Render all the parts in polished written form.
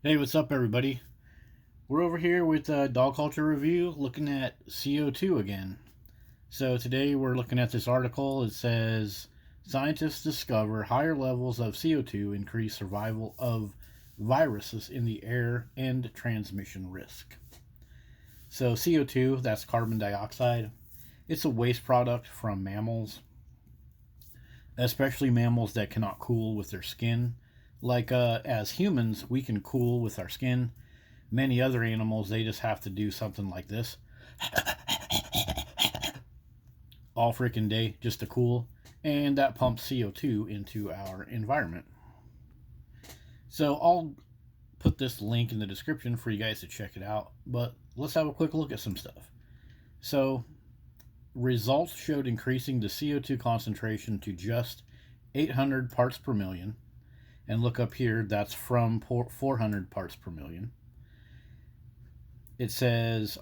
Hey, what's up, everybody? We're over here with Dog Culture Review looking at CO2 again. So, today we're looking at this article. It says scientists discover higher levels of CO2 increase survival of viruses in the air and transmission risk. So, CO2, that's carbon dioxide, it's a waste product from mammals, especially mammals that cannot cool with their skin. Like as humans, we can cool with our skin. Many other animals, they just have to do something like this all freaking day just to cool, and that pumps CO2 into our environment. So I'll put this link in the description for you guys to check it out, but let's have a quick look at some stuff. So, results showed increasing the CO2 concentration to just 800 parts per million, and look up here, that's from 400 parts per million. It says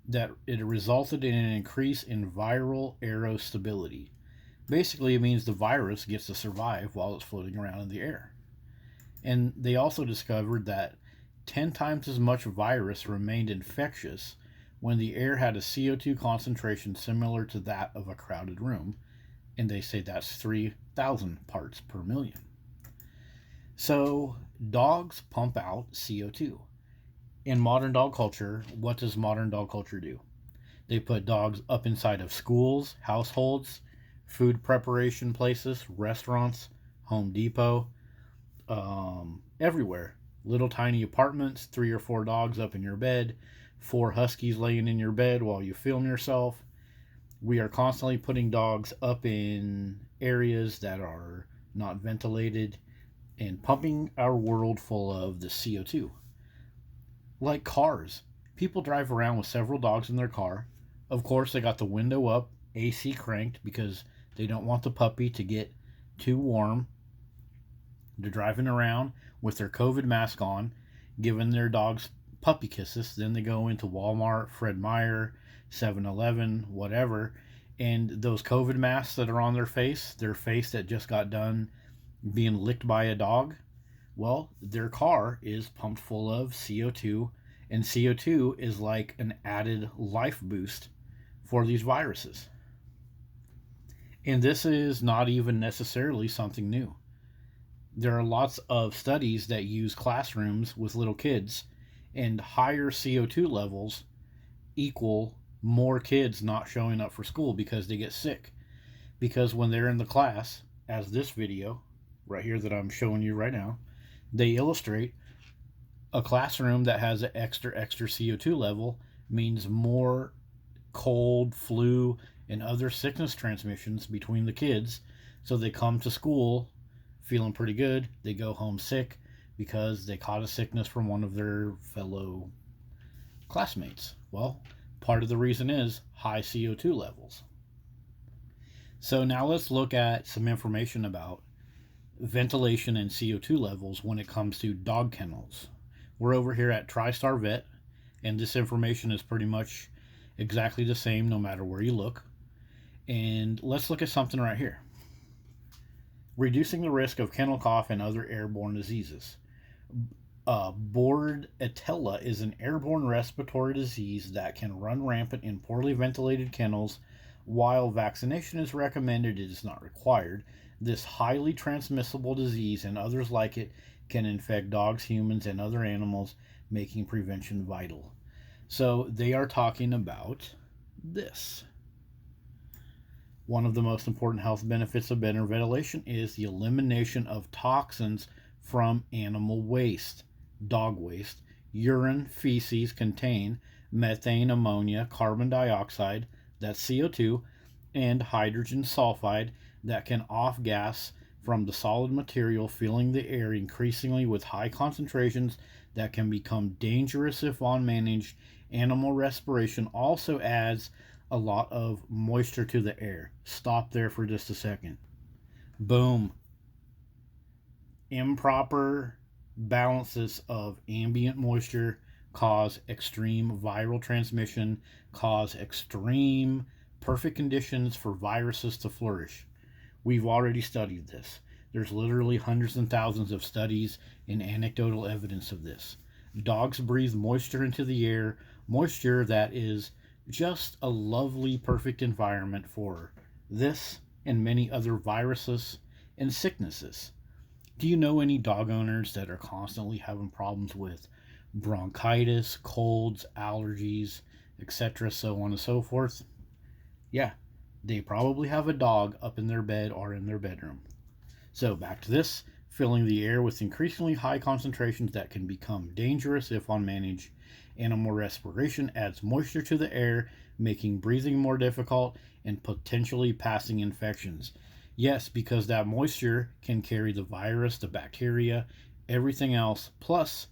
that it resulted in an increase in viral aerostability. Basically, it means the virus gets to survive while it's floating around in the air. And they also discovered that 10 times as much virus remained infectious when the air had a CO2 concentration similar to that of a crowded room. And they say that's 3,000 parts per million. So, dogs pump out CO2. In modern dog culture, what does modern dog culture do? They put dogs up inside of schools, households, food preparation places, restaurants, Home Depot, everywhere. Little tiny apartments, 3 or 4 dogs up in your bed, 4 huskies laying in your bed while you film yourself. We are constantly putting dogs up in areas that are not ventilated and pumping our world full of the CO2. Like cars. People drive around with several dogs in their car. Of course, they got the window up, AC cranked because they don't want the puppy to get too warm. They're driving around with their COVID mask on, giving their dogs puppy kisses. Then they go into Walmart, Fred Meyer, 7-Eleven, whatever, and those COVID masks that are on their face that just got done being licked by a dog, well, their car is pumped full of CO2, and CO2 is like an added life boost for these viruses. And this is not even necessarily something new. There are lots of studies that use classrooms with little kids, and higher CO2 levels equal more kids not showing up for school because they get sick. Because when they're in the class, as this video right here that I'm showing you right now, they illustrate a classroom that has an extra CO2 level means more cold, flu, and other sickness transmissions between the kids. So they come to school feeling pretty good. They go home sick because they caught a sickness from one of their fellow classmates. Well, part of the reason is high CO2 levels. So now let's look at some information about ventilation and CO2 levels when it comes to dog kennels. We're over here at TriStar Vet, and this information is pretty much exactly the same no matter where you look. And let's look at something right here. Reducing the risk of kennel cough and other airborne diseases. Bordetella is an airborne respiratory disease that can run rampant in poorly ventilated kennels. While vaccination is recommended, it is not required. This highly transmissible disease and others like it can infect dogs, humans, and other animals, making prevention vital. So they are talking about this. One of the most important health benefits of better ventilation is the elimination of toxins from animal waste. Dog waste, urine, feces contain methane, ammonia, carbon dioxide, that's CO2, and hydrogen sulfide that can off gas from the solid material filling the air increasingly with high concentrations that can become dangerous if unmanaged. Animal respiration also adds a lot of moisture to the air. Stop there for just a second. Boom. Improper balances of ambient moisture cause extreme viral transmission, cause extreme perfect conditions for viruses to flourish. We've already studied this. There's literally hundreds and thousands of studies and anecdotal evidence of this. Dogs breathe moisture into the air, moisture that is just a lovely, perfect environment for this and many other viruses and sicknesses. Do you know any dog owners that are constantly having problems with bronchitis, colds, allergies, etc., so on and so forth? Yeah, they probably have a dog up in their bed or in their bedroom. So, back to this, filling the air with increasingly high concentrations that can become dangerous if unmanaged. Animal respiration adds moisture to the air, making breathing more difficult and potentially passing infections. Yes, because that moisture can carry the virus, the bacteria, everything else. Plus,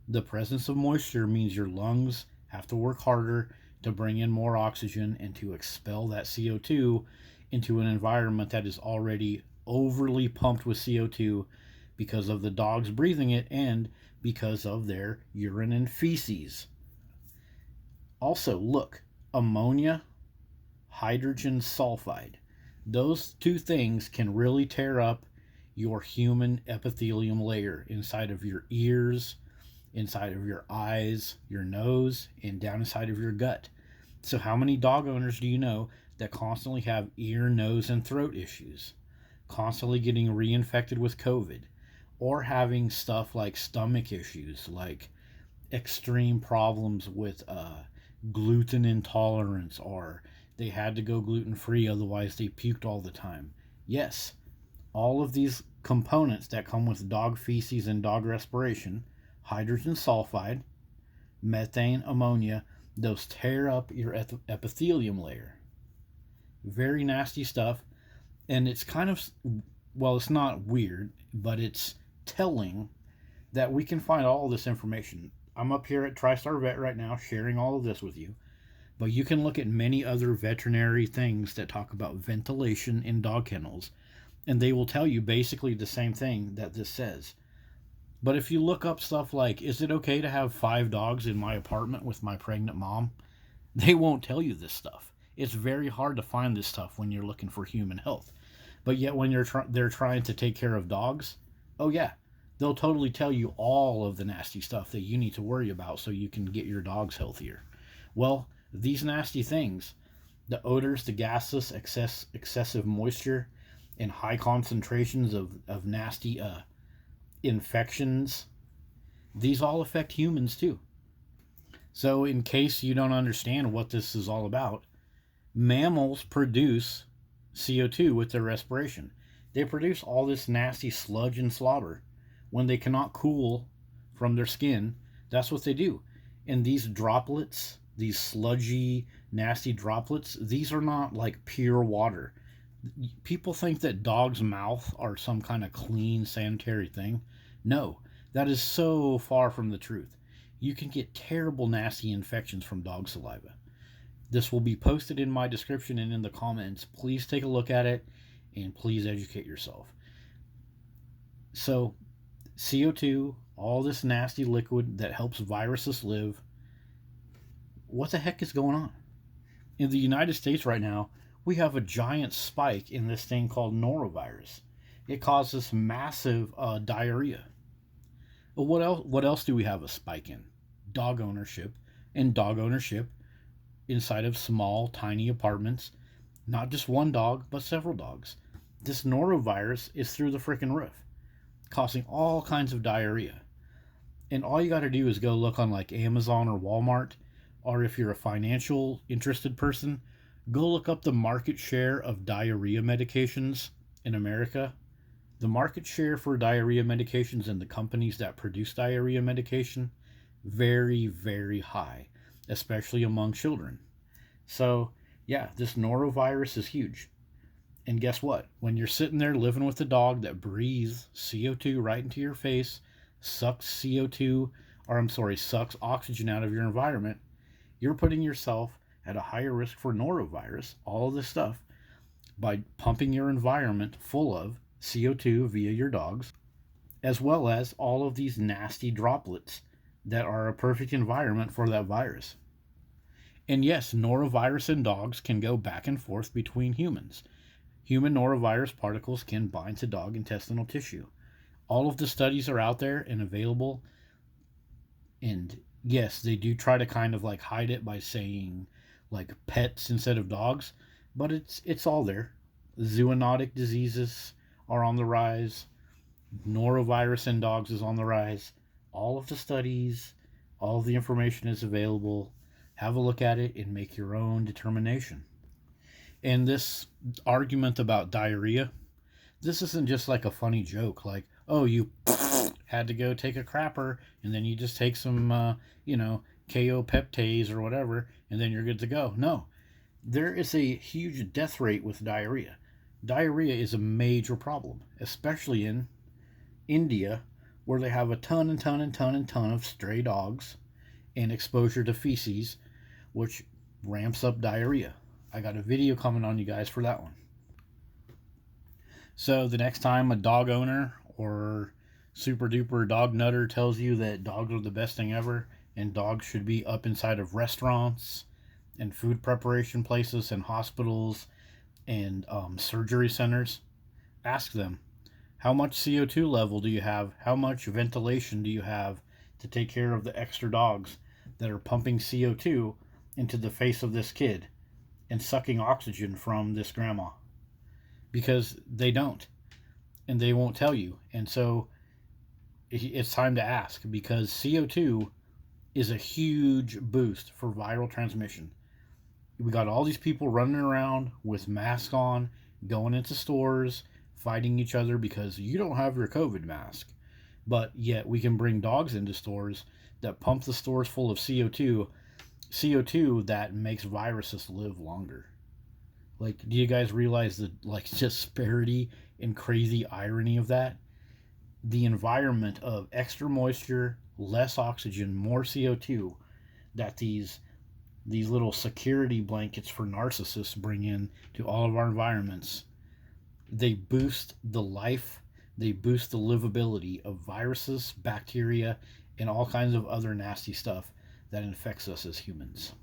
the presence of moisture means your lungs have to work harder to bring in more oxygen and to expel that CO2 into an environment that is already overly pumped with CO2 because of the dogs breathing it and because of their urine and feces. Also, look, ammonia, hydrogen sulfide. Those two things can really tear up your human epithelium layer inside of your ears, inside of your eyes, your nose, and down inside of your gut. So, how many dog owners do you know that constantly have ear, nose, and throat issues? Constantly getting reinfected with COVID, or having stuff like stomach issues, like extreme problems with gluten intolerance, or they had to go gluten free, otherwise, they puked all the time. Yes, all of these components that come with dog feces and dog respiration, hydrogen sulfide, methane, ammonia, those tear up your epithelium layer. Very nasty stuff. And it's kind of, well, it's not weird, but it's telling that we can find all this information. I'm up here at TriStar Vet right now sharing all of this with you. But you can look at many other veterinary things that talk about ventilation in dog kennels, and they will tell you basically the same thing that this says. But if you look up stuff like, is it okay to have 5 dogs in my apartment with my pregnant mom? They won't tell you this stuff. It's very hard to find this stuff when you're looking for human health. But yet when they're trying to take care of dogs, oh yeah, they'll totally tell you all of the nasty stuff that you need to worry about so you can get your dogs healthier. Well, these nasty things, the odors, the gases, excessive moisture, and high concentrations of nasty infections, these all affect humans too. So, in case you don't understand what this is all about, mammals produce CO2 with their respiration. They produce all this nasty sludge and slobber when they cannot cool from their skin. That's what they do. And these droplets, these sludgy, nasty droplets, these are not like pure water. People think that dogs' mouth are some kind of clean, sanitary thing. No, that is so far from the truth. You can get terrible, nasty infections from dog saliva. This will be posted in my description and in the comments. Please take a look at it and please educate yourself. So, CO2, all this nasty liquid that helps viruses live, what the heck is going on? In the United States right now, we have a giant spike in this thing called norovirus. It causes massive diarrhea. But what else do we have a spike in? Dog ownership, and dog ownership inside of small, tiny apartments. Not just one dog, but several dogs. This norovirus is through the freaking roof, causing all kinds of diarrhea. And all you got to do is go look on like Amazon or Walmart, or if you're a financial interested person, go look up the market share of diarrhea medications in America. The market share for diarrhea medications and the companies that produce diarrhea medication, very, very high, especially among children. So, yeah, this norovirus is huge. And guess what? When you're sitting there living with a dog that breathes CO2 right into your face, sucks CO2, or I'm sorry, sucks oxygen out of your environment, you're putting yourself at a higher risk for norovirus, all of this stuff, by pumping your environment full of CO2 via your dogs, as well as all of these nasty droplets that are a perfect environment for that virus. And yes, norovirus in dogs can go back and forth between humans. Human norovirus particles can bind to dog intestinal tissue. All of the studies are out there and available. And yes, they do try to kind of like hide it by saying like pets instead of dogs, but it's all there. Zoonotic diseases are on the rise. Norovirus in dogs is on the rise. All of the studies, all of the information is available. Have a look at it and make your own determination. And this argument about diarrhea, this isn't just like a funny joke, like, oh, you had to go take a crapper, and then you just take some, KO peptase or whatever, and then you're good to go. No, there is a huge death rate with diarrhea. Diarrhea is a major problem, especially in India, where they have a ton and ton and ton and ton of stray dogs and exposure to feces, which ramps up diarrhea. I got a video coming on you guys for that one. So the next time a dog owner or super duper dog nutter tells you that dogs are the best thing ever and dogs should be up inside of restaurants and food preparation places and hospitals and surgery centers, ask them, how much CO2 level do you have? How much ventilation do you have to take care of the extra dogs that are pumping CO2 into the face of this kid and sucking oxygen from this grandma? Because they don't, and they won't tell you. And so it's time to ask, because CO2 is a huge boost for viral transmission. We got all these people running around with masks on, going into stores, fighting each other because you don't have your COVID mask. But yet we can bring dogs into stores that pump the stores full of CO2 that makes viruses live longer. Like, do you guys realize the disparity and crazy irony of that? The environment of extra moisture, less oxygen, more CO2 that these little security blankets for narcissists bring in to all of our environments, they boost the life, they boost the livability of viruses, bacteria, and all kinds of other nasty stuff that infects us as humans.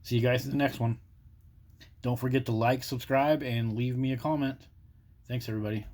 See you guys in the next one. Don't forget to like, subscribe, and leave me a comment. Thanks, everybody.